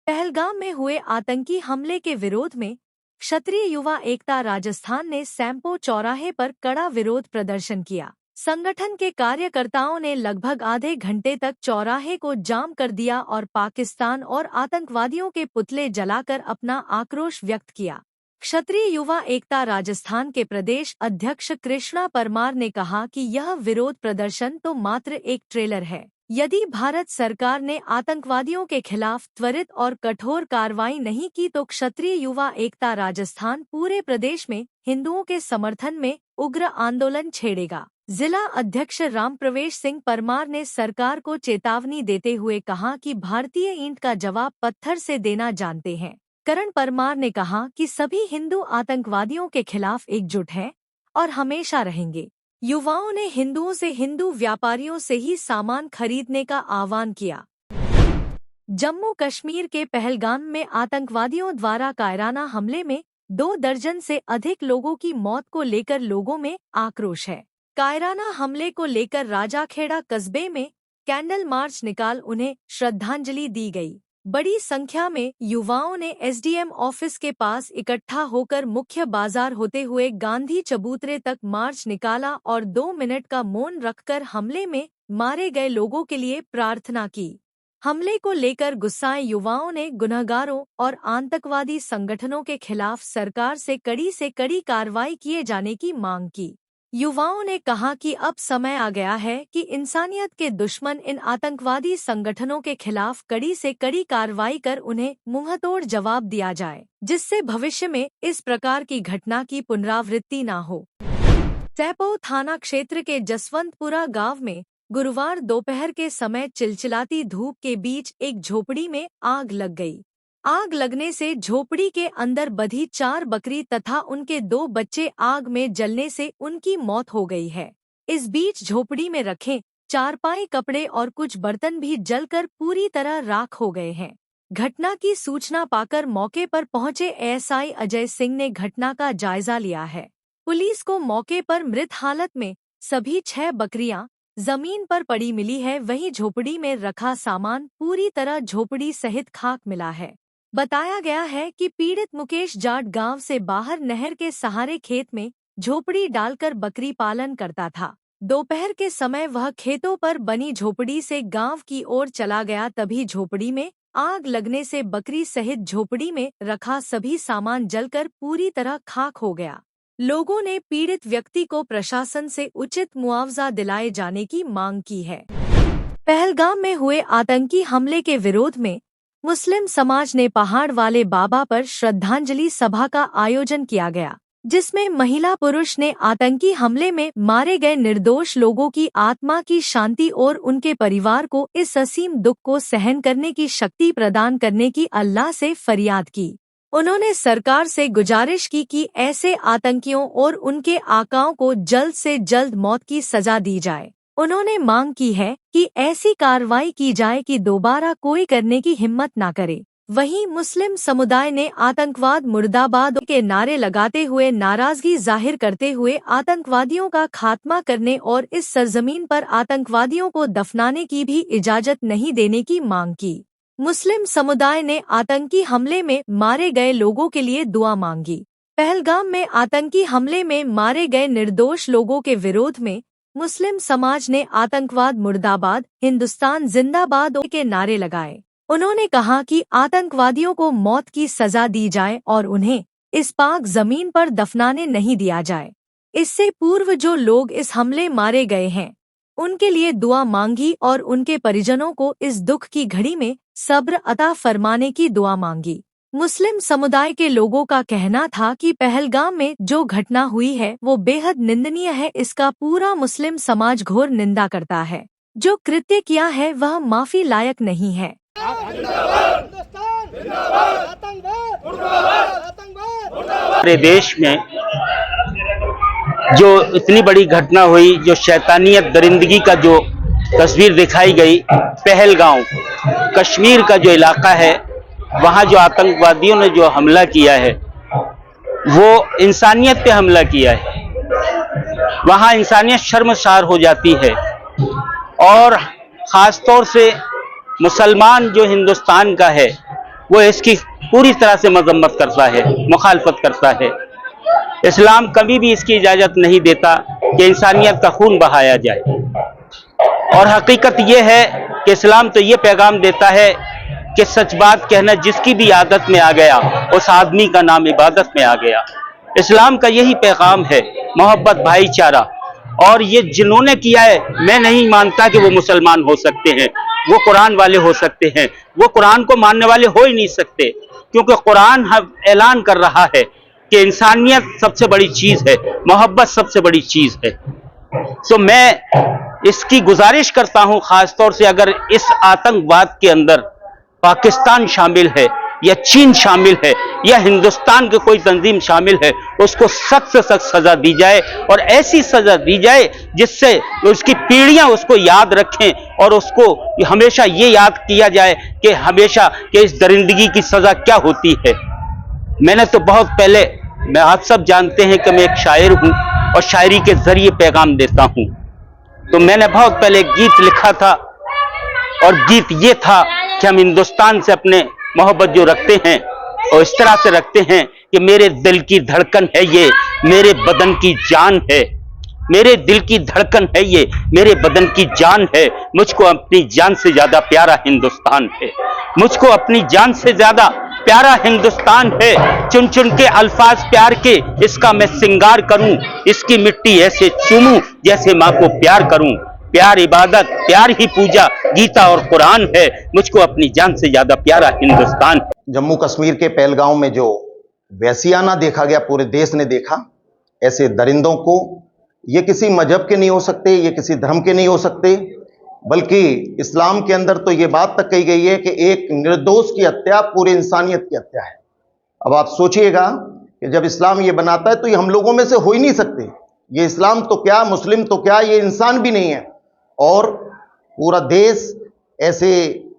पहलगाम में हुए आतंकी हमले के विरोध में क्षत्रिय युवा एकता राजस्थान ने सैंपो चौराहे पर कड़ा विरोध प्रदर्शन किया। संगठन के कार्यकर्ताओं ने लगभग आधे घंटे तक चौराहे को जाम कर दिया और पाकिस्तान और आतंकवादियों के पुतले जलाकर अपना आक्रोश व्यक्त किया। क्षत्रिय युवा एकता राजस्थान के प्रदेश अध्यक्ष कृष्णा परमार ने कहा कि यह विरोध प्रदर्शन तो मात्र एक ट्रेलर है। यदि भारत सरकार ने आतंकवादियों के खिलाफ त्वरित और कठोर कार्रवाई नहीं की तो क्षत्रिय युवा एकता राजस्थान पूरे प्रदेश में हिंदुओं के समर्थन में उग्र आंदोलन छेड़ेगा। जिला अध्यक्ष रामप्रवेश सिंह परमार ने सरकार को चेतावनी देते हुए कहा कि भारतीय ईंट का जवाब पत्थर से देना जानते हैं। करण परमार ने कहा कि सभी हिंदू आतंकवादियों के खिलाफ एकजुट हैं और हमेशा रहेंगे। युवाओं ने हिंदुओं से हिंदू व्यापारियों से ही सामान खरीदने का आह्वान किया। जम्मू कश्मीर के पहलगाम में आतंकवादियों द्वारा कायराना हमले में 2 दर्जन से अधिक लोगों की मौत को लेकर लोगों में आक्रोश है। कायराना हमले को लेकर राजाखेड़ा कस्बे में कैंडल मार्च निकाल उन्हें श्रद्धांजलि दी गई। बड़ी संख्या में युवाओं ने एसडीएम ऑफिस के पास इकट्ठा होकर मुख्य बाजार होते हुए गांधी चबूतरे तक मार्च निकाला और 2 मिनट का मौन रखकर हमले में मारे गए लोगों के लिए प्रार्थना की। हमले को लेकर गुस्साए युवाओं ने गुनहगारों और आतंकवादी संगठनों के खिलाफ सरकार से कड़ी कार्रवाई किए जाने की मांग की। युवाओं ने कहा कि अब समय आ गया है कि इंसानियत के दुश्मन इन आतंकवादी संगठनों के खिलाफ कड़ी से कड़ी कार्रवाई कर उन्हें मुंहतोड़ जवाब दिया जाए, जिससे भविष्य में इस प्रकार की घटना की पुनरावृत्ति न हो। सैंपो थाना क्षेत्र के जसवंतपुरा गांव में गुरुवार दोपहर के समय चिलचिलाती धूप के बीच एक झोपड़ी में आग लग गई। आग लगने से झोपड़ी के अंदर बंधी 4 बकरी तथा उनके 2 बच्चे आग में जलने से उनकी मौत हो गई है। इस बीच झोपड़ी में रखे चारपाई, कपड़े और कुछ बर्तन भी जलकर पूरी तरह राख हो गए हैं। घटना की सूचना पाकर मौके पर पहुंचे एएसआई अजय सिंह ने घटना का जायजा लिया है। पुलिस को मौके पर मृत हालत में सभी 6 बकरियां जमीन पर पड़ी मिली है। वहीं झोपड़ी में रखा सामान पूरी तरह झोपड़ी सहित खाक मिला है। बताया गया है कि पीड़ित मुकेश जाट गांव से बाहर नहर के सहारे खेत में झोपड़ी डालकर बकरी पालन करता था। दोपहर के समय वह खेतों पर बनी झोपड़ी से गांव की ओर चला गया, तभी झोपड़ी में आग लगने से बकरी सहित झोपड़ी में रखा सभी सामान जलकर पूरी तरह खाक हो गया। लोगों ने पीड़ित व्यक्ति को प्रशासन से उचित मुआवजा दिलाए जाने की मांग की है। पहलगाम में हुए आतंकी हमले के विरोध में मुस्लिम समाज ने पहाड़ वाले बाबा पर श्रद्धांजलि सभा का आयोजन किया गया, जिसमें महिला पुरुष ने आतंकी हमले में मारे गए निर्दोष लोगों की आत्मा की शांति और उनके परिवार को इस असीम दुख को सहन करने की शक्ति प्रदान करने की अल्लाह से फरियाद की। उन्होंने सरकार से गुजारिश की कि ऐसे आतंकियों और उनके आकाओं को जल्द से जल्द मौत की सजा दी जाए। उन्होंने मांग की है कि ऐसी कार्रवाई की जाए कि दोबारा कोई करने की हिम्मत न करे। वहीं मुस्लिम समुदाय ने आतंकवाद मुर्दाबाद के नारे लगाते हुए नाराजगी जाहिर करते हुए आतंकवादियों का खात्मा करने और इस सरजमीन पर आतंकवादियों को दफनाने की भी इजाजत नहीं देने की मांग की। मुस्लिम समुदाय ने आतंकी हमले में मारे गए लोगों के लिए दुआ मांगी। पहलगाम में आतंकी हमले में मारे गए निर्दोष लोगों के विरोध में मुस्लिम समाज ने आतंकवाद मुर्दाबाद, हिंदुस्तान जिंदाबाद के नारे लगाए। उन्होंने कहा कि आतंकवादियों को मौत की सजा दी जाए और उन्हें इस पाक जमीन पर दफनाने नहीं दिया जाए। इससे पूर्व जो लोग इस हमले मारे गए हैं उनके लिए दुआ मांगी और उनके परिजनों को इस दुख की घड़ी में सब्र अता फरमाने की दुआ मांगी। मुस्लिम समुदाय के लोगों का कहना था कि पहलगाम में जो घटना हुई है वो बेहद निंदनीय है। इसका पूरा मुस्लिम समाज घोर निंदा करता है। जो कृत्य किया है वह माफी लायक नहीं है। हमारे देश में जो इतनी बड़ी घटना हुई, जो शैतानियत दरिंदगी का जो तस्वीर दिखाई गई, पहलगाम कश्मीर का जो इलाका है वहाँ जो आतंकवादियों ने जो हमला किया है वो इंसानियत पे हमला किया है। वहाँ इंसानियत शर्मसार हो जाती है और ख़ास तौर से मुसलमान जो हिंदुस्तान का है वो इसकी पूरी तरह से मजम्मत करता है, मुखालफत करता है। इस्लाम कभी भी इसकी इजाज़त नहीं देता कि इंसानियत का खून बहाया जाए। और हकीकत यह है कि इस्लाम तो ये पैगाम देता है कि सच बात कहना जिसकी भी आदत में आ गया, उस आदमी का नाम इबादत में आ गया। इस्लाम का यही पैगाम है, मोहब्बत, भाईचारा। और ये जिन्होंने किया है, मैं नहीं मानता कि वो मुसलमान हो सकते हैं, वो कुरान वाले हो सकते हैं। वो कुरान को मानने वाले हो ही नहीं सकते, क्योंकि कुरान ऐलान कर रहा है कि इंसानियत सबसे बड़ी चीज है, मोहब्बत सबसे बड़ी चीज है। तो मैं इसकी गुजारिश करता हूं, खासतौर से अगर इस आतंकवाद के अंदर पाकिस्तान शामिल है या चीन शामिल है या हिंदुस्तान की कोई तंजीम शामिल है, उसको सख्त से सख्त सजा दी जाए, और ऐसी सजा दी जाए जिससे उसकी पीढ़ियां उसको याद रखें और उसको हमेशा ये याद किया जाए कि हमेशा कि इस दरिंदगी की सजा क्या होती है। मैंने तो बहुत पहले, मैं आप सब जानते हैं कि मैं एक शायर हूं और शायरी के जरिए पैगाम देता हूं। तो मैंने बहुत पहले गीत लिखा था, और गीत ये था कि हम हिंदुस्तान से अपने मोहब्बत जो रखते हैं, और इस तरह से रखते हैं कि मेरे दिल की धड़कन है ये, मेरे बदन की जान है। मेरे दिल की धड़कन है ये, मेरे बदन की जान है। मुझको अपनी जान से ज्यादा प्यारा हिंदुस्तान है, मुझको अपनी जान से ज्यादा प्यारा हिंदुस्तान है। चुन चुन के अल्फाज प्यार के इसका मैं सिंगार करूं, इसकी मिट्टी ऐसे चूमूं जैसे मां को प्यार करूं। प्यार इबादत, प्यार ही पूजा, गीता और कुरान है। मुझको अपनी जान से ज्यादा प्यारा हिंदुस्तान। जम्मू कश्मीर के पहलगांव में जो वैसियाना देखा गया, पूरे देश ने देखा। ऐसे दरिंदों को, ये किसी मजहब के नहीं हो सकते, ये किसी धर्म के नहीं हो सकते, बल्कि इस्लाम के अंदर तो ये बात तक कही गई है कि एक निर्दोष की हत्या पूरी इंसानियत की हत्या है। अब आप सोचिएगा कि जब इस्लाम ये बनाता है तो ये हम लोगों में से हो ही नहीं सकते। ये इस्लाम तो क्या, मुस्लिम तो क्या, ये इंसान भी नहीं है। और पूरा देश ऐसे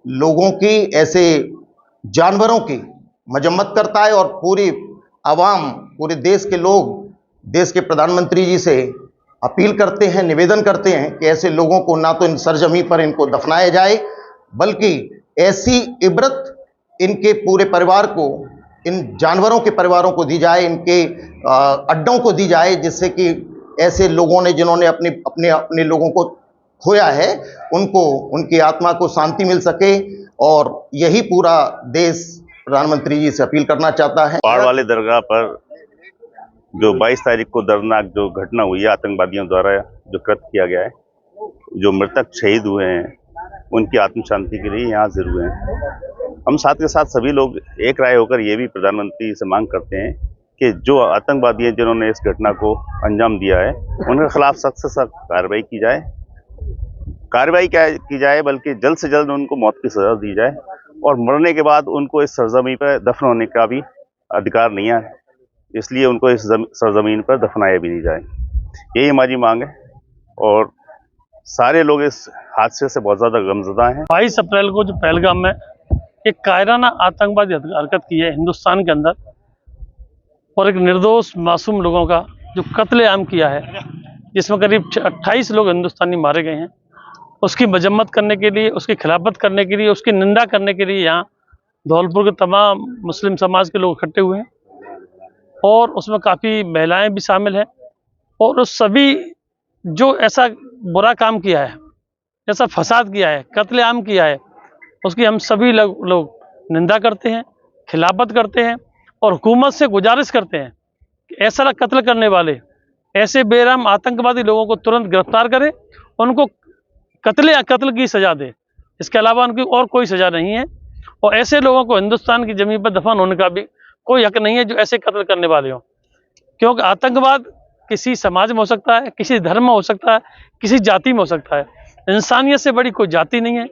लोगों की, ऐसे जानवरों की मजम्मत करता है, और पूरी आवाम, पूरे देश के लोग देश के प्रधानमंत्री जी से अपील करते हैं, निवेदन करते हैं कि ऐसे लोगों को ना तो इन सरजमी पर इनको दफनाया जाए, बल्कि ऐसी इबरत इनके पूरे परिवार को, इन जानवरों के परिवारों को दी जाए, इनके अड्डों को दी जाए, जिससे कि ऐसे लोगों ने, जिन्होंने अपने लोगों को खोया है, उनको, उनकी आत्मा को शांति मिल सके। और यही पूरा देश प्रधानमंत्री जी से अपील करना चाहता है। पहाड़ वाले दरगाह पर जो 22 तारीख को दर्दनाक जो घटना हुई है, आतंकवादियों द्वारा जो कृत्य किया गया है, जो मृतक शहीद हुए हैं, उनकी आत्म शांति के लिए यहाँ हाजिर हुए हैं। हम साथ के साथ सभी लोग एक राय होकर ये भी प्रधानमंत्री से मांग करते हैं कि जो आतंकवादी हैं जिन्होंने इस घटना को अंजाम दिया है, उनके खिलाफ सख्त से सख्त कार्रवाई की जाए। कार्रवाई क्या की जाए, बल्कि जल्द से जल्द उनको मौत की सजा दी जाए, और मरने के बाद उनको इस सरजमीन पर दफन होने का भी अधिकार नहीं है, इसलिए उनको इस सरजमीन पर दफनाया भी नहीं जाए। यही हमारी मांग है, और सारे लोग इस हादसे से बहुत ज़्यादा गमज़दा हैं। 22 अप्रैल को जो पहलगाम में एक कायराना आतंकवादी हरकत की है हिंदुस्तान के अंदर, और एक निर्दोष मासूम लोगों का जो कत्लेआम किया है, जिसमें करीब 28 लोग हिंदुस्तानी मारे गए हैं, उसकी मजम्मत करने के लिए, उसकी खिलाफत करने के लिए, उसकी निंदा करने के लिए यहाँ धौलपुर के तमाम मुस्लिम समाज के लोग इकट्ठे हुए हैं, और उसमें काफ़ी महिलाएं भी शामिल हैं। और उस सभी जो ऐसा बुरा काम किया है, ऐसा फसाद किया है, कत्लेआम किया है, उसकी हम सभी लोग निंदा करते हैं, खिलाफत करते हैं, और हुकूमत से गुजारिश करते हैं कि ऐसा कत्ल करने वाले, ऐसे बेरहम आतंकवादी लोगों को तुरंत गिरफ्तार करें, उनको कत्ल की सज़ा दे। इसके अलावा उनकी और कोई सज़ा नहीं है, और ऐसे लोगों को हिंदुस्तान की ज़मीन पर दफन होने का भी कोई हक नहीं है जो ऐसे कत्ल करने वाले हों। क्योंकि आतंकवाद किसी समाज में हो सकता है, किसी धर्म में हो सकता है, किसी जाति में हो सकता है, इंसानियत से बड़ी कोई जाति नहीं है।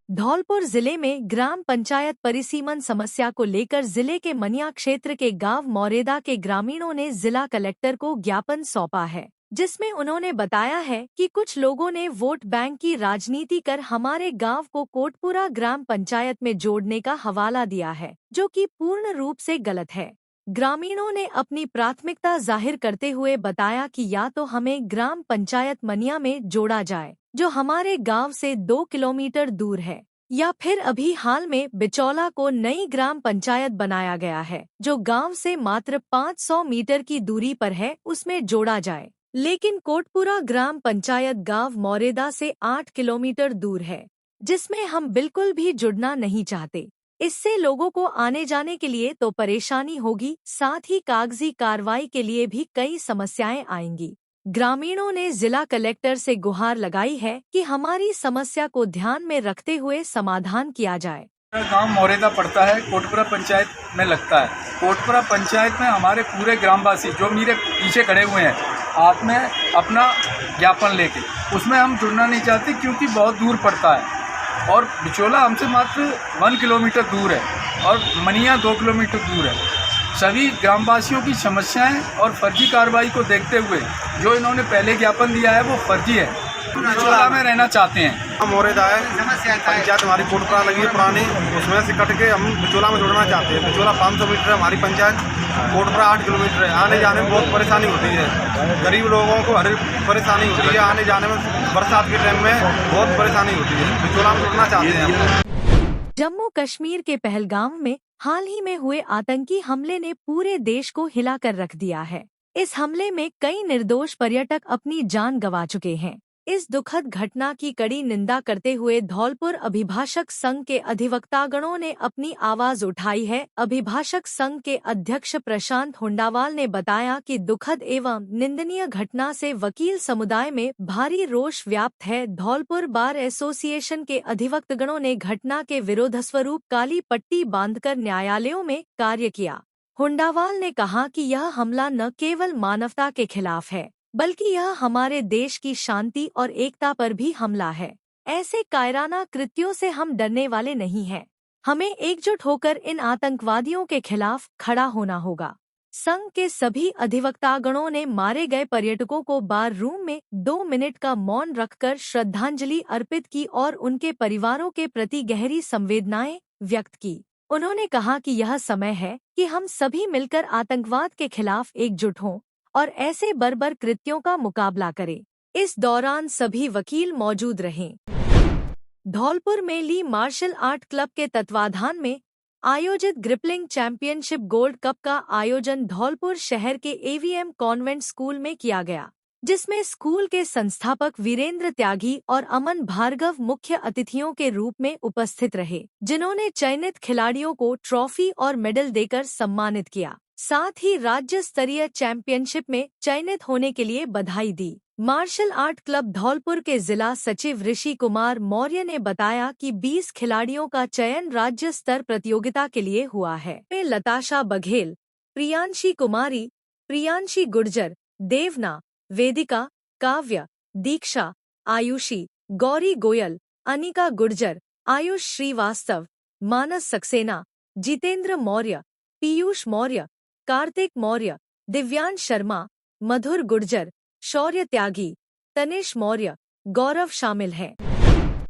धौलपुर जिले में ग्राम पंचायत परिसीमन समस्या को लेकर जिले के मनिया क्षेत्र के गांव मोरेदा के ग्रामीणों ने जिला कलेक्टर को ज्ञापन सौंपा है, जिसमें उन्होंने बताया है कि कुछ लोगों ने वोट बैंक की राजनीति कर हमारे गांव को कोटपुरा ग्राम पंचायत में जोड़ने का हवाला दिया है, जो कि पूर्ण रूप से गलत है। ग्रामीणों ने अपनी प्राथमिकता जाहिर करते हुए बताया कि या तो हमें ग्राम पंचायत मनिया में जोड़ा जाए, जो हमारे गांव से 2 किलोमीटर दूर है, या फिर अभी हाल में बिचौला को नई ग्राम पंचायत बनाया गया है जो गांव से मात्र 500 मीटर की दूरी पर है, उसमें जोड़ा जाए। लेकिन कोटपुरा ग्राम पंचायत गांव मोरेदा से 8 किलोमीटर दूर है, जिसमें हम बिल्कुल भी जुड़ना नहीं चाहते। इससे लोगों को आने जाने के लिए तो परेशानी होगी, साथ ही कागजी कार्रवाई के लिए भी कई समस्याएं आएंगी। ग्रामीणों ने जिला कलेक्टर से गुहार लगाई है कि हमारी समस्या को ध्यान में रखते हुए समाधान किया जाए। मेरा गांव मोरेदा पड़ता है, कोटपुरा पंचायत में लगता है। कोटपुरा पंचायत में हमारे पूरे ग्रामवासी जो मेरे पीछे खड़े हुए हैं, आप में अपना ज्ञापन लेके, उसमें हम जुड़ना नहीं चाहते क्योंकि बहुत दूर पड़ता है और बिचौला हमसे मात्र 1 किलोमीटर दूर है और मनिया 2 किलोमीटर दूर है। सभी ग्रामवासियों की समस्याएं और फर्जी कार्रवाई को देखते हुए जो इन्होंने पहले ज्ञापन दिया है वो फर्जी है। बिचौला में रहना चाहते हैं। मोरेदा है पंचायत हमारी कोटपुरा लगी है पुरानी, उसमें से कट के हम बिचौला में जुड़ना चाहते हैं। बिचौला 500 मीटर है हमारी पंचायत, कोटपुरा 8 किलोमीटर है। आने जाने में बहुत परेशानी होती है, गरीब लोगों को हर परेशानी होती है। आने जाने में बरसात के टाइम में बहुत परेशानी होती है। बिचौला में जुड़ना चाहते हैं हम। जम्मू कश्मीर के पहलगाम में हाल ही में हुए आतंकी हमले ने पूरे देश को हिलाकर रख दिया है। इस हमले में कई निर्दोष पर्यटक अपनी जान गंवा चुके हैं। इस दुखद घटना की कड़ी निंदा करते हुए धौलपुर अभिभाषक संघ के अधिवक्तागणों ने अपनी आवाज उठाई है। अभिभाषक संघ के अध्यक्ष प्रशांत हुंडावाल ने बताया कि दुखद एवं निंदनीय घटना से वकील समुदाय में भारी रोष व्याप्त है। धौलपुर बार एसोसिएशन के अधिवक्तगणों ने घटना के विरोधस्वरूप काली पट्टी बांधकर न्यायालयों में कार्य किया। हुंडावाल ने कहा कि यह हमला न केवल मानवता के खिलाफ है, बल्कि यह हमारे देश की शांति और एकता पर भी हमला है। ऐसे कायराना कृत्यों से हम डरने वाले नहीं हैं। हमें एकजुट होकर इन आतंकवादियों के खिलाफ खड़ा होना होगा। संघ के सभी अधिवक्तागणों ने मारे गए पर्यटकों को बार रूम में 2 मिनट का मौन रखकर श्रद्धांजलि अर्पित की और उनके परिवारों के प्रति गहरी संवेदनाएं व्यक्त की। उन्होंने कहा कि यह समय है कि हम सभी मिलकर आतंकवाद के खिलाफ एकजुट हों और ऐसे बर्बर कृत्यों का मुकाबला करें। इस दौरान सभी वकील मौजूद रहे। धौलपुर में ली मार्शल आर्ट क्लब के तत्वाधान में आयोजित ग्रिपलिंग चैंपियनशिप गोल्ड कप का आयोजन धौलपुर शहर के एवीएम कॉन्वेंट स्कूल में किया गया, जिसमें स्कूल के संस्थापक वीरेंद्र त्यागी और अमन भार्गव मुख्य अतिथियों के रूप में उपस्थित रहे, जिन्होंने चयनित खिलाड़ियों को ट्रॉफी और मेडल देकर सम्मानित किया। साथ ही राज्य स्तरीय चैंपियनशिप में चयनित होने के लिए बधाई दी। मार्शल आर्ट क्लब धौलपुर के जिला सचिव ऋषि कुमार मौर्य ने बताया कि 20 खिलाड़ियों का चयन राज्य स्तर प्रतियोगिता के लिए हुआ है। लताशा बघेल, प्रियांशी कुमारी, प्रियांशी गुर्जर, देवना, वेदिका, काव्य, दीक्षा, आयुषी, गौरी गोयल, अनिका गुर्जर, आयुष श्रीवास्तव, मानस सक्सेना, जितेंद्र मौर्य, पीयूष मौर्य, कार्तिक मौर्य, दिव्यांश शर्मा, मधुर गुर्जर, शौर्य त्यागी, तनिष मौर्य, गौरव शामिल हैं।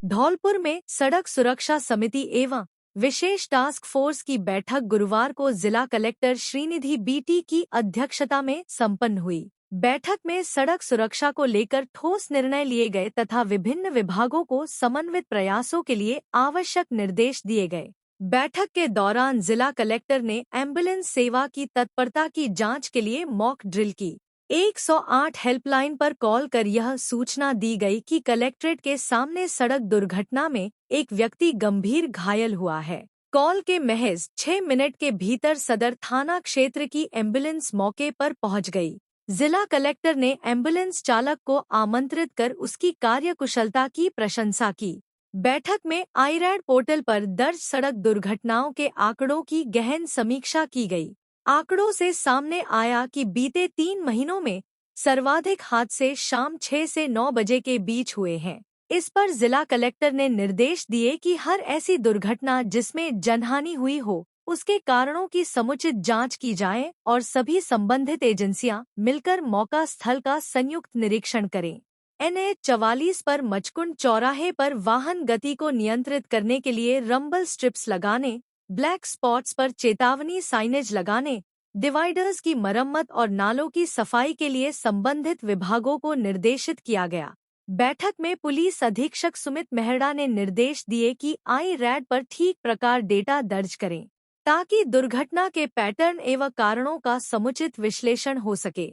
धौलपुर में सड़क सुरक्षा समिति एवं विशेष टास्क फोर्स की बैठक गुरुवार को जिला कलेक्टर श्रीनिधि बीटी की अध्यक्षता में संपन्न हुई। बैठक में सड़क सुरक्षा को लेकर ठोस निर्णय लिए गए तथा विभिन्न विभागों को समन्वित प्रयासों के लिए आवश्यक निर्देश दिए गए। बैठक के दौरान जिला कलेक्टर ने एम्बुलेंस सेवा की तत्परता की जांच के लिए मॉक ड्रिल की। 108 हेल्पलाइन पर कॉल कर यह सूचना दी गई कि कलेक्ट्रेट के सामने सड़क दुर्घटना में एक व्यक्ति गंभीर घायल हुआ है। कॉल के महज 6 मिनट के भीतर सदर थाना क्षेत्र की एम्बुलेंस मौके पर पहुंच गई। जिला कलेक्टर ने एम्बुलेंस चालक को आमंत्रित कर उसकी कार्यकुशलता की प्रशंसा की। बैठक में आईरैड पोर्टल पर दर्ज सड़क दुर्घटनाओं के आंकड़ों की गहन समीक्षा की गई। आंकड़ों से सामने आया कि बीते 3 महीनों में सर्वाधिक हादसे शाम 6 से 9 बजे के बीच हुए हैं। इस पर जिला कलेक्टर ने निर्देश दिए कि हर ऐसी दुर्घटना जिसमें जनहानि हुई हो, उसके कारणों की समुचित जांच की जाए और सभी संबंधित एजेंसियां मिलकर मौका स्थल का संयुक्त निरीक्षण करें। NH 44 पर मचकुंड चौराहे पर वाहन गति को नियंत्रित करने के लिए रंबल स्ट्रिप्स लगाने, ब्लैक स्पॉट्स पर चेतावनी साइनेज लगाने, डिवाइडर्स की मरम्मत और नालों की सफाई के लिए संबंधित विभागों को निर्देशित किया गया। बैठक में पुलिस अधीक्षक सुमित मेहड़ा ने निर्देश दिए कि आई-रैड पर ठीक प्रकार डेटा दर्ज करें ताकि दुर्घटना के पैटर्न एवं कारणों का समुचित विश्लेषण हो सके।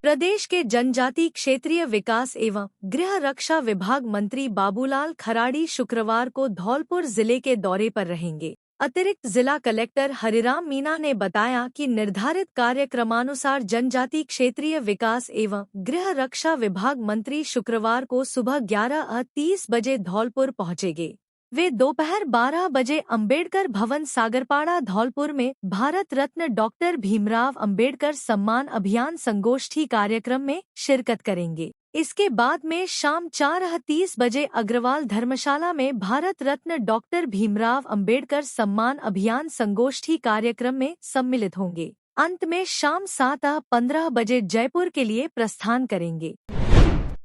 प्रदेश के जनजाति क्षेत्रीय विकास एवं गृह रक्षा विभाग मंत्री बाबूलाल खराड़ी शुक्रवार को धौलपुर जिले के दौरे पर रहेंगे। अतिरिक्त जिला कलेक्टर हरिराम मीना ने बताया कि निर्धारित कार्यक्रमानुसार जनजाति क्षेत्रीय विकास एवं गृह रक्षा विभाग मंत्री शुक्रवार को सुबह 11:30 बजे धौलपुर पहुंचेंगे। वे दोपहर 12 बजे अंबेडकर भवन सागरपाड़ा धौलपुर में भारत रत्न डॉक्टर भीमराव अंबेडकर सम्मान अभियान संगोष्ठी कार्यक्रम में शिरकत करेंगे। इसके बाद में शाम 4:30 बजे अग्रवाल धर्मशाला में भारत रत्न डॉक्टर भीमराव अंबेडकर सम्मान अभियान संगोष्ठी कार्यक्रम में सम्मिलित होंगे। अंत में शाम 7:15 बजे जयपुर के लिए प्रस्थान करेंगे।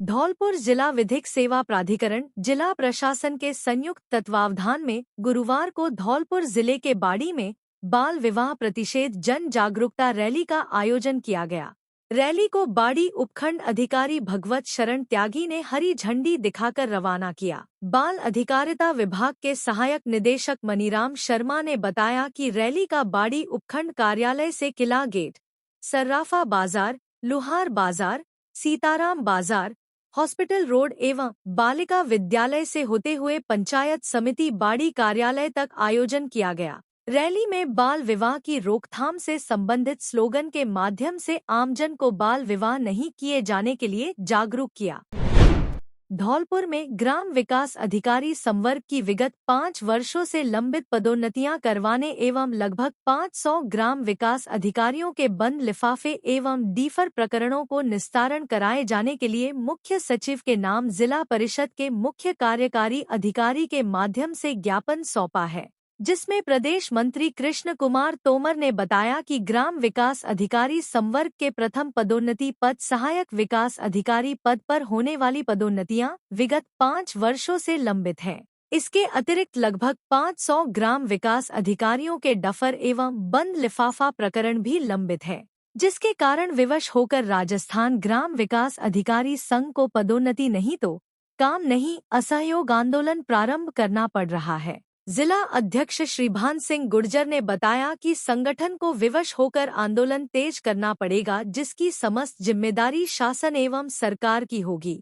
धौलपुर जिला विधिक सेवा प्राधिकरण जिला प्रशासन के संयुक्त तत्वावधान में गुरुवार को धौलपुर जिले के बाड़ी में बाल विवाह प्रतिषेध जन जागरूकता रैली का आयोजन किया गया। रैली को बाड़ी उपखंड अधिकारी भगवत शरण त्यागी ने हरी झंडी दिखाकर रवाना किया। बाल अधिकारिता विभाग के सहायक निदेशक मनीराम शर्मा ने बताया कि रैली का बाड़ी उपखंड कार्यालय से किला गेट, सर्राफा बाजार, लुहार बाजार, सीताराम बाजार, हॉस्पिटल रोड एवं बालिका विद्यालय से होते हुए पंचायत समिति बाड़ी कार्यालय तक आयोजन किया गया। रैली में बाल विवाह की रोकथाम से संबंधित स्लोगन के माध्यम से आमजन को बाल विवाह नहीं किए जाने के लिए जागरूक किया। धौलपुर में ग्राम विकास अधिकारी संवर्ग की विगत 5 वर्षों से लंबित पदोन्नतियां करवाने एवं लगभग 500 ग्राम विकास अधिकारियों के बंद लिफाफे एवं डीफर प्रकरणों को निस्तारण कराए जाने के लिए मुख्य सचिव के नाम जिला परिषद के मुख्य कार्यकारी अधिकारी के माध्यम से ज्ञापन सौंपा है, जिसमें प्रदेश मंत्री कृष्ण कुमार तोमर ने बताया कि ग्राम विकास अधिकारी संवर्ग के प्रथम पदोन्नति पद सहायक विकास अधिकारी पद पर होने वाली पदोन्नतियां विगत 5 वर्षों से लंबित हैं। इसके अतिरिक्त लगभग 500 ग्राम विकास अधिकारियों के डफर एवं बंद लिफाफा प्रकरण भी लंबित है, जिसके कारण विवश होकर राजस्थान ग्राम विकास अधिकारी संघ को पदोन्नति नहीं तो काम नहीं असहयोग आंदोलन प्रारंभ करना पड़ रहा है। जिला अध्यक्ष श्रीभान सिंह गुर्जर ने बताया कि संगठन को विवश होकर आंदोलन तेज करना पड़ेगा, जिसकी समस्त जिम्मेदारी शासन एवं सरकार की होगी।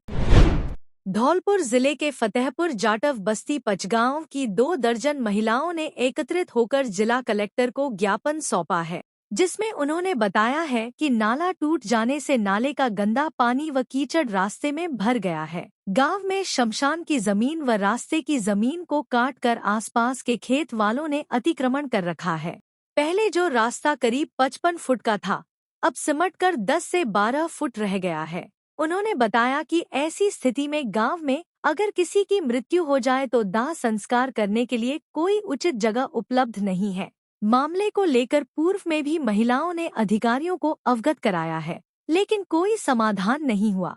धौलपुर जिले के फतेहपुर जाटव बस्ती पचगांव की 2 दर्जन महिलाओं ने एकत्रित होकर जिला कलेक्टर को ज्ञापन सौंपा है, जिसमें उन्होंने बताया है कि नाला टूट जाने से नाले का गंदा पानी व कीचड़ रास्ते में भर गया है। गांव में शमशान की जमीन व रास्ते की जमीन को काटकर आसपास के खेत वालों ने अतिक्रमण कर रखा है। पहले जो रास्ता करीब 55 फुट का था, अब सिमटकर 10 से 12 फुट रह गया है। उन्होंने बताया कि ऐसी स्थिति में गांव में अगर किसी की मृत्यु हो जाए तो दाह संस्कार करने के लिए कोई उचित जगह उपलब्ध नहीं है। मामले को लेकर पूर्व में भी महिलाओं ने अधिकारियों को अवगत कराया है, लेकिन कोई समाधान नहीं हुआ।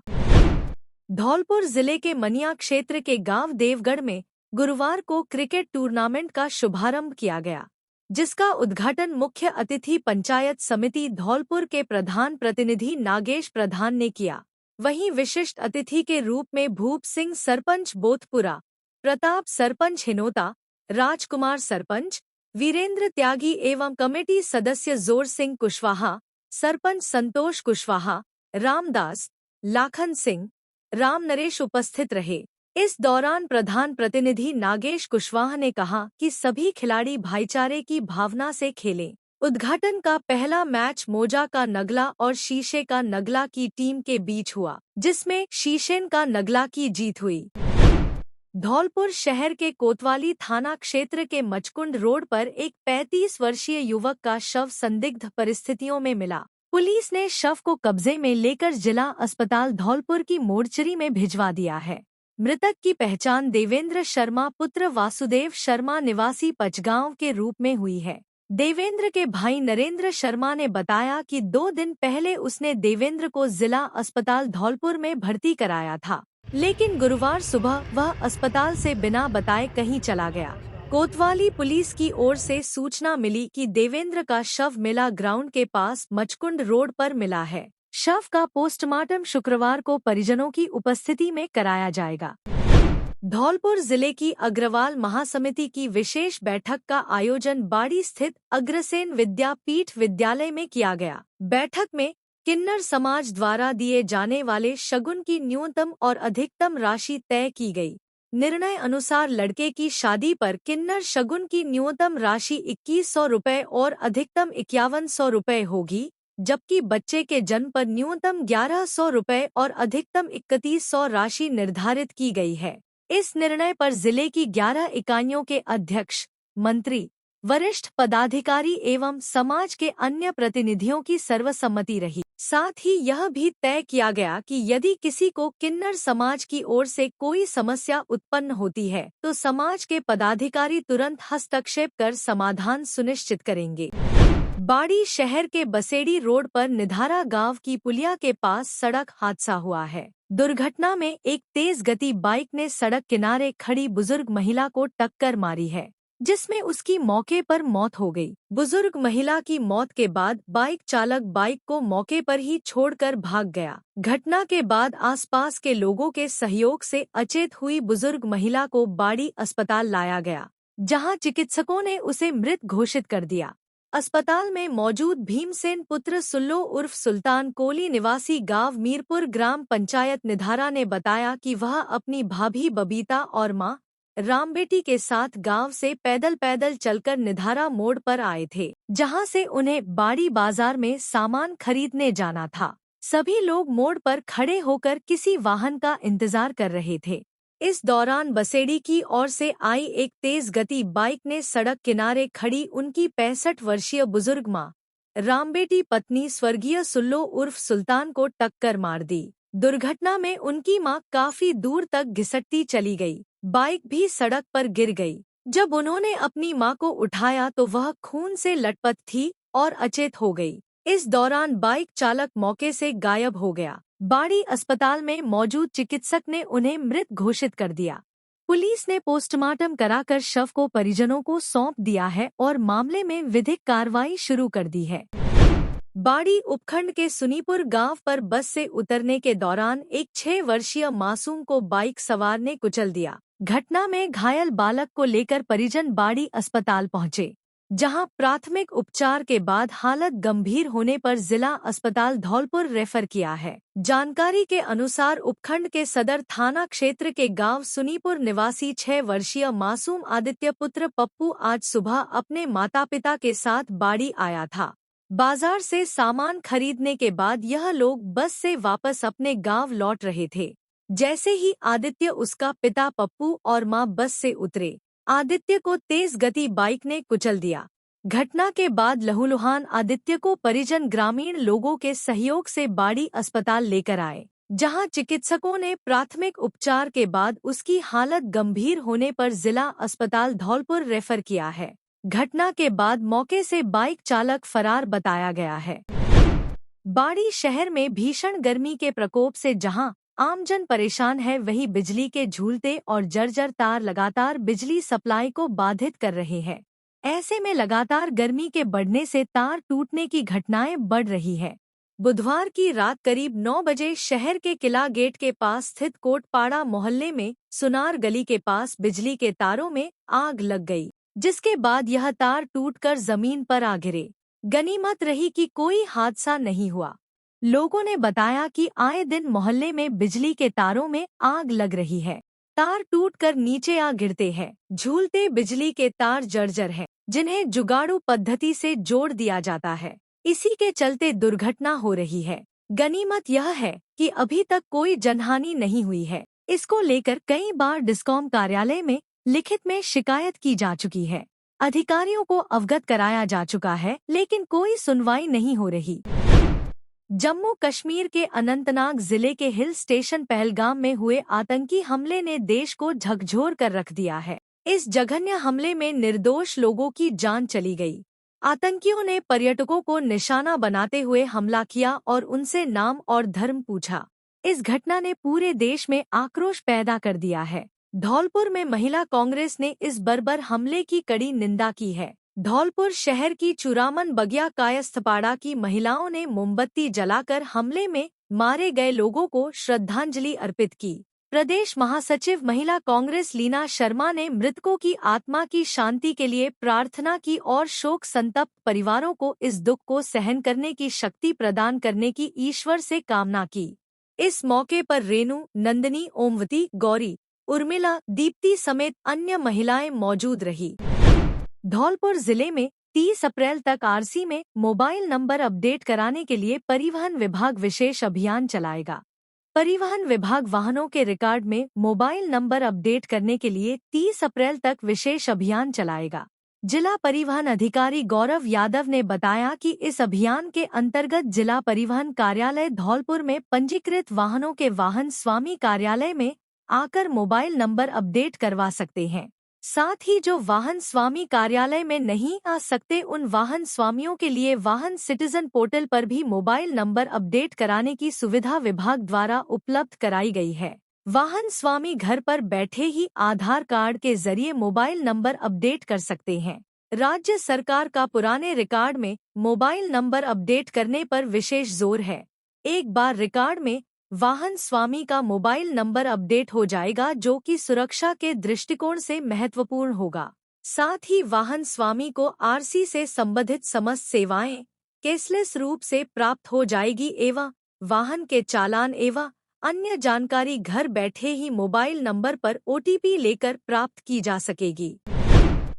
धौलपुर जिले के मनिया क्षेत्र के गांव देवगढ़ में गुरुवार को क्रिकेट टूर्नामेंट का शुभारंभ किया गया, जिसका उद्घाटन मुख्य अतिथि पंचायत समिति धौलपुर के प्रधान प्रतिनिधि नागेश प्रधान ने किया। वहीं विशिष्ट अतिथि के रूप में भूप सिंह सरपंच बोथपुरा, प्रताप सरपंच हिनोता, राजकुमार सरपंच, वीरेंद्र त्यागी एवं कमेटी सदस्य जोर सिंह कुशवाहा, सरपंच संतोष कुशवाहा, रामदास, लाखन सिंह, राम नरेश उपस्थित रहे। इस दौरान प्रधान प्रतिनिधि नागेश कुशवाहा ने कहा कि सभी खिलाड़ी भाईचारे की भावना से खेलें। उद्घाटन का पहला मैच मोजा का नगला और शीशे का नगला की टीम के बीच हुआ, जिसमें शीशेन का नगला की जीत हुई। धौलपुर शहर के कोतवाली थाना क्षेत्र के मचकुंड रोड पर एक 35 वर्षीय युवक का शव संदिग्ध परिस्थितियों में मिला। पुलिस ने शव को कब्जे में लेकर जिला अस्पताल धौलपुर की मोर्चरी में भिजवा दिया है। मृतक की पहचान देवेंद्र शर्मा पुत्र वासुदेव शर्मा निवासी पचगांव के रूप में हुई है। देवेंद्र के भाई नरेंद्र शर्मा ने बताया कि 2 दिन पहले उसने देवेंद्र को जिला अस्पताल धौलपुर में भर्ती कराया था, लेकिन गुरुवार सुबह वह अस्पताल से बिना बताए कहीं चला गया। कोतवाली पुलिस की ओर से सूचना मिली कि देवेंद्र का शव मिला ग्राउंड के पास मचकुंड रोड पर मिला है। शव का पोस्टमार्टम शुक्रवार को परिजनों की उपस्थिति में कराया जाएगा। धौलपुर जिले की अग्रवाल महासमिति की विशेष बैठक का आयोजन बाड़ी स्थित अग्रसेन विद्यापीठ विद्यालय में किया गया। बैठक में किन्नर समाज द्वारा दिए जाने वाले शगुन की न्यूनतम और अधिकतम राशि तय की गई। निर्णय अनुसार लड़के की शादी पर किन्नर शगुन की न्यूनतम राशि 2100 रुपये और अधिकतम 5100 रुपये होगी, जबकि बच्चे के जन्म पर न्यूनतम 1100 रुपये और अधिकतम 3100 राशि निर्धारित की गई है। इस निर्णय पर जिले की 11 इकाइयों के अध्यक्ष, मंत्री, वरिष्ठ पदाधिकारी एवं समाज के अन्य प्रतिनिधियों की सर्वसम्मति रही। साथ ही यह भी तय किया गया कि यदि किसी को किन्नर समाज की ओर से कोई समस्या उत्पन्न होती है तो समाज के पदाधिकारी तुरंत हस्तक्षेप कर समाधान सुनिश्चित करेंगे। बाड़ी शहर के बसेड़ी रोड पर निधारा गांव की पुलिया के पास सड़क हादसा हुआ है। दुर्घटना में एक तेज गति बाइक ने सड़क किनारे खड़ी बुजुर्ग महिला को टक्कर मारी है, जिसमें उसकी मौके पर मौत हो गई। बुजुर्ग महिला की मौत के बाद बाइक चालक बाइक को मौके पर ही छोड़कर भाग गया। घटना के बाद आसपास के लोगों के सहयोग से अचेत हुई बुजुर्ग महिला को बाड़ी अस्पताल लाया गया, जहां चिकित्सकों ने उसे मृत घोषित कर दिया। अस्पताल में मौजूद भीमसेन पुत्र सुल्लो उर्फ सुल्तान कोली निवासी गांव मीरपुर ग्राम पंचायत निधारा ने बताया कि वह अपनी भाभी बबीता और मां रामबेटी के साथ गांव से पैदल चलकर निधारा मोड़ पर आए थे, जहां से उन्हें बाड़ी बाजार में सामान खरीदने जाना था। सभी लोग मोड़ पर खड़े होकर किसी वाहन का इंतजार कर रहे थे। इस दौरान बसेड़ी की ओर से आई एक तेज गति बाइक ने सड़क किनारे खड़ी उनकी 65 वर्षीय बुजुर्ग मां रामबेटी पत्नी स्वर्गीय सुल्लो उर्फ सुल्तान को टक्कर मार दी। दुर्घटना में उनकी मां काफी दूर तक घिसटती चली गई। बाइक भी सड़क पर गिर गई। जब उन्होंने अपनी मां को उठाया तो वह खून से लटपथ थी और अचेत हो गई। इस दौरान बाइक चालक मौके से गायब हो गया। बाड़ी अस्पताल में मौजूद चिकित्सक ने उन्हें मृत घोषित कर दिया। पुलिस ने पोस्टमार्टम कराकर शव को परिजनों को सौंप दिया है और मामले में विधिक कार्रवाई शुरू कर दी है। बाड़ी उपखंड के सुनीपुर गांव पर बस से उतरने के दौरान एक 6 वर्षीय मासूम को बाइक सवार ने कुचल दिया। घटना में घायल बालक को लेकर परिजन बाड़ी अस्पताल पहुंचे, जहां प्राथमिक उपचार के बाद हालत गंभीर होने पर जिला अस्पताल धौलपुर रेफर किया है। जानकारी के अनुसार उपखंड के सदर थाना क्षेत्र के गांव सुनीपुर निवासी 6 वर्षीय मासूम आदित्य पुत्र पप्पू आज सुबह अपने माता पिता के साथ बाड़ी आया था। बाजार से सामान खरीदने के बाद यह लोग बस से वापस अपने गांव लौट रहे थे। जैसे ही आदित्य, उसका पिता पप्पू और मां बस से उतरे, आदित्य को तेज गति बाइक ने कुचल दिया। घटना के बाद लहूलुहान आदित्य को परिजन ग्रामीण लोगों के सहयोग से बाड़ी अस्पताल लेकर आए, जहां चिकित्सकों ने प्राथमिक उपचार के बाद उसकी हालत गंभीर होने पर जिला अस्पताल धौलपुर रेफर किया है। घटना के बाद मौके से बाइक चालक फरार बताया गया है। बाड़ी शहर में भीषण गर्मी के प्रकोप से जहां आमजन परेशान है, वहीं बिजली के झूलते और जर्जर तार लगातार बिजली सप्लाई को बाधित कर रहे हैं। ऐसे में लगातार गर्मी के बढ़ने से तार टूटने की घटनाएं बढ़ रही है। बुधवार की रात करीब 9 बजे शहर के किला गेट के पास स्थित कोटपाड़ा मोहल्ले में सुनार गली के पास बिजली के तारों में आग लग गई, जिसके बाद यह तार टूटकर जमीन पर आ गिरे। गनीमत रही कि कोई हादसा नहीं हुआ। लोगों ने बताया कि आए दिन मोहल्ले में बिजली के तारों में आग लग रही है। तार टूटकर नीचे आ गिरते हैं। झूलते बिजली के तार जर्जर हैं, जिन्हें जुगाड़ू पद्धति से जोड़ दिया जाता है। इसी के चलते दुर्घटना हो रही है। गनीमत यह है कि अभी तक कोई जनहानि नहीं हुई है। इसको लेकर कई बार डिस्कॉम कार्यालय में लिखित में शिकायत की जा चुकी है। अधिकारियों को अवगत कराया जा चुका है, लेकिन कोई सुनवाई नहीं हो रही। जम्मू कश्मीर के अनंतनाग जिले के हिल स्टेशन पहलगाम में हुए आतंकी हमले ने देश को झकझोर कर रख दिया है। इस जघन्य हमले में निर्दोष लोगों की जान चली गई। आतंकियों ने पर्यटकों को निशाना बनाते हुए हमला किया और उनसे नाम और धर्म पूछा। इस घटना ने पूरे देश में आक्रोश पैदा कर दिया है। धौलपुर में महिला कांग्रेस ने इस बर्बर हमले की कड़ी निंदा की है। धौलपुर शहर की चूरामन बगिया कायस्थपाड़ा की महिलाओं ने मोमबत्ती जलाकर हमले में मारे गए लोगों को श्रद्धांजलि अर्पित की। प्रदेश महासचिव महिला कांग्रेस लीना शर्मा ने मृतकों की आत्मा की शांति के लिए प्रार्थना की और शोक संतप्त परिवारों को इस दुख को सहन करने की शक्ति प्रदान करने की ईश्वर से कामना की। इस मौके पर रेणु, नंदिनी, ओमवती, गौरी, उर्मिला, दीप्ति समेत अन्य महिलाएं मौजूद रही। धौलपुर जिले में 30 अप्रैल तक आरसी में मोबाइल नंबर अपडेट कराने के लिए परिवहन विभाग विशेष अभियान चलाएगा। परिवहन विभाग वाहनों के रिकॉर्ड में मोबाइल नंबर अपडेट करने के लिए 30 अप्रैल तक विशेष अभियान चलाएगा। जिला परिवहन अधिकारी गौरव यादव ने बताया कि इस अभियान के अंतर्गत जिला परिवहन कार्यालय धौलपुर में पंजीकृत वाहनों के वाहन स्वामी कार्यालय में आकर मोबाइल नंबर अपडेट करवा सकते हैं। साथ ही जो वाहन स्वामी कार्यालय में नहीं आ सकते उन वाहन स्वामियों के लिए वाहन सिटीजन पोर्टल पर भी मोबाइल नंबर अपडेट कराने की सुविधा विभाग द्वारा उपलब्ध कराई गई है। वाहन स्वामी घर पर बैठे ही आधार कार्ड के जरिए मोबाइल नंबर अपडेट कर सकते हैं। राज्य सरकार का पुराने रिकॉर्ड में मोबाइल नंबर अपडेट करने पर विशेष जोर है। एक बार रिकॉर्ड में वाहन स्वामी का मोबाइल नंबर अपडेट हो जाएगा, जो कि सुरक्षा के दृष्टिकोण से महत्वपूर्ण होगा। साथ ही वाहन स्वामी को आरसी से संबंधित समस्त सेवाएं कैशलेस रूप से प्राप्त हो जाएगी एवं वाहन के चालान एवं अन्य जानकारी घर बैठे ही मोबाइल नंबर पर OTP लेकर प्राप्त की जा सकेगी।